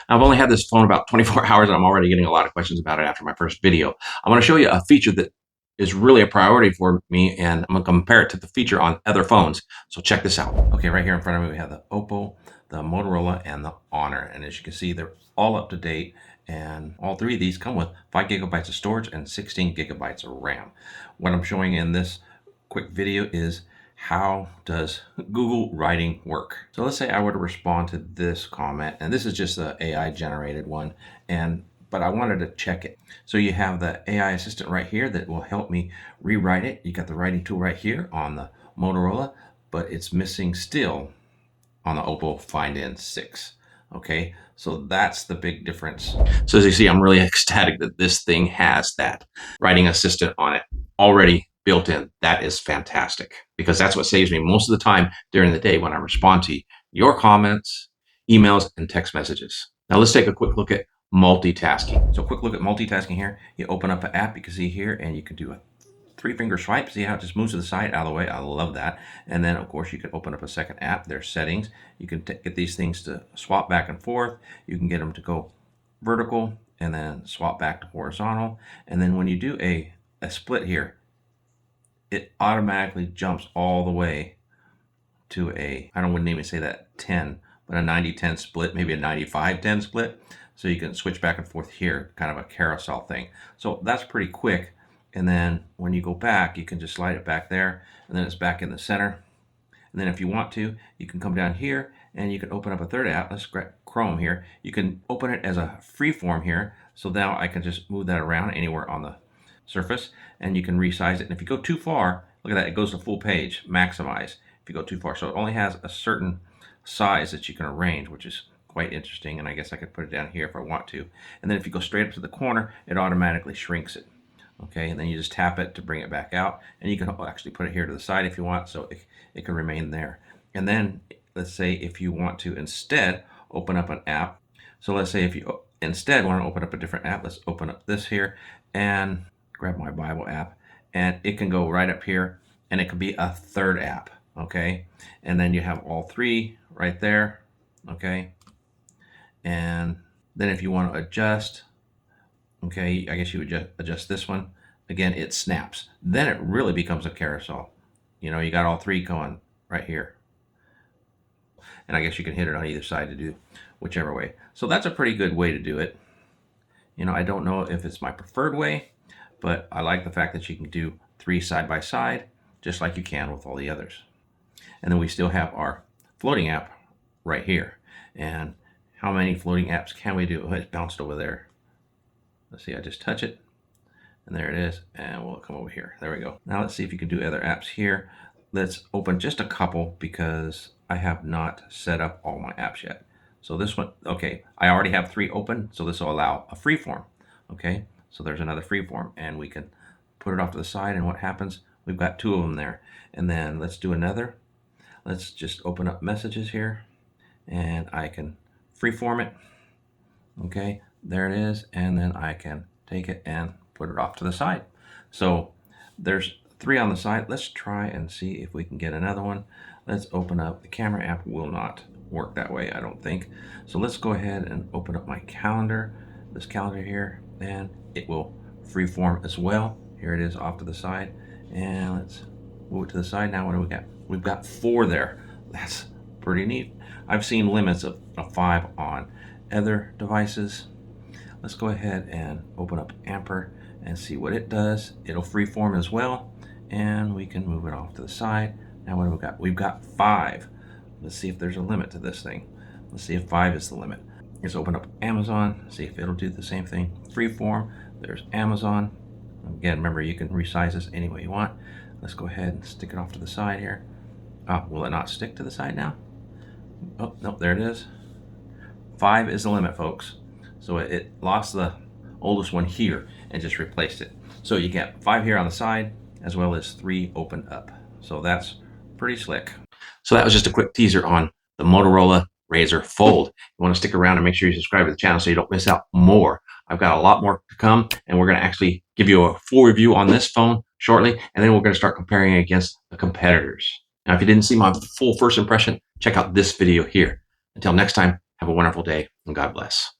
I've only had this phone about 24 hours and I'm already getting a lot of questions about it after my first video. I'm going to show you a feature that is really a priority for me, and I'm going to compare it to the feature on other phones. So check this out. Okay, right here in front of me we have the Oppo, the Motorola, and the Honor. And as you can see, they're all up to date. And all three of these come with 5 gigabytes of storage and 16 gigabytes of RAM. What I'm showing in this quick video is how does Google writing work. So let's say I were to respond to this comment, and this is just the AI generated one, but I wanted to check it. So you have the AI assistant right here that will help me rewrite it. You got the writing tool right here on the Motorola, but it's missing still on the Oppo Find N6. Okay, so that's the big difference. So as you see, I'm really ecstatic that this thing has that writing assistant on it already built in. That is fantastic, because that's what saves me most of the time during the day when I respond to your comments, emails, and text messages. Now let's take a quick look at multitasking. So quick look at multitasking here. You open up an app, you can see here, and you can do a 3-finger swipe. See how it just moves to the side, out of the way. I love that. And then of course you can open up a second app. There's settings. You can get these things to swap back and forth. You can get them to go vertical and then swap back to horizontal. And then when you do a split here, it automatically jumps all the way to wouldn't even say that 10, but a 90-10 split, maybe a 95-10 split. So you can switch back and forth here, kind of a carousel thing. So that's pretty quick. And then when you go back, you can just slide it back there, and then it's back in the center. And then if you want to, you can come down here and you can open up a third app. Let's grab Chrome here. You can open it as a free form here. So now I can just move that around anywhere on the surface, and you can resize it. And if you go too far, look at that, it goes to full page, maximize if you go too far. So it only has a certain size that you can arrange, which is quite interesting. And I guess I could put it down here if I want to. And then if you go straight up to the corner, it automatically shrinks it. Okay, and then you just tap it to bring it back out, and you can actually put it here to the side if you want, so it can remain there. And then let's say if you want to instead open up an app. So let's say if you instead want to open up a different app, let's open up this here and grab my Bible app, and it can go right up here, and it could be a third app. Okay, and then you have all three right there. Okay, and then if you want to adjust, okay, I guess you would just adjust this one. Again, it snaps. Then it really becomes a carousel. You know, you got all three going right here. And I guess you can hit it on either side to do whichever way. So that's a pretty good way to do it. You know, I don't know if it's my preferred way, but I like the fact that you can do 3 side by side, just like you can with all the others. And then we still have our floating app right here. And how many floating apps can we do? Oh, it's bounced over there. Let's see, I just touch it, and there it is, and we'll come over here. There we go. Now let's see if you can do other apps here. Let's open just a couple because I have not set up all my apps yet. So this one, okay, I already have 3 open, so this will allow a freeform. Okay, so there's another freeform, and we can put it off to the side, and what happens? We've got 2 of them there. And then let's do another. Let's just open up messages here, and I can freeform it. Okay, there it is, and then I can take it and put it off to the side. So there's 3 on the side. Let's try and see if we can get another one. Let's open up the camera app. Will not work that way, I don't think. So let's go ahead and open up my calendar, this calendar here, and it will freeform as well. Here it is off to the side, and let's move it to the side. Now what do we got? We've got 4 there. That's pretty neat. I've seen limits of 5 on other devices. Let's go ahead and open up Amper and see what it does. It'll freeform as well, and we can move it off to the side. Now what do we got? We've got 5. Let's see if there's a limit to this thing. Let's see if 5 is the limit. Let's open up Amazon, see if it'll do the same thing. Freeform, there's Amazon. Again, remember, you can resize this any way you want. Let's go ahead and stick it off to the side here. Oh, will it not stick to the side now? Oh, no, there it is. 5 is the limit, folks. So it lost the oldest one here and just replaced it. So you get 5 here on the side, as well as 3 open up. So that's pretty slick. So that was just a quick teaser on the Motorola Razr Fold. You want to stick around and make sure you subscribe to the channel so you don't miss out more. I've got a lot more to come, and we're going to actually give you a full review on this phone shortly, and then we're going to start comparing it against the competitors. Now, if you didn't see my full first impression, check out this video here. Until next time, have Have a wonderful day, and God bless.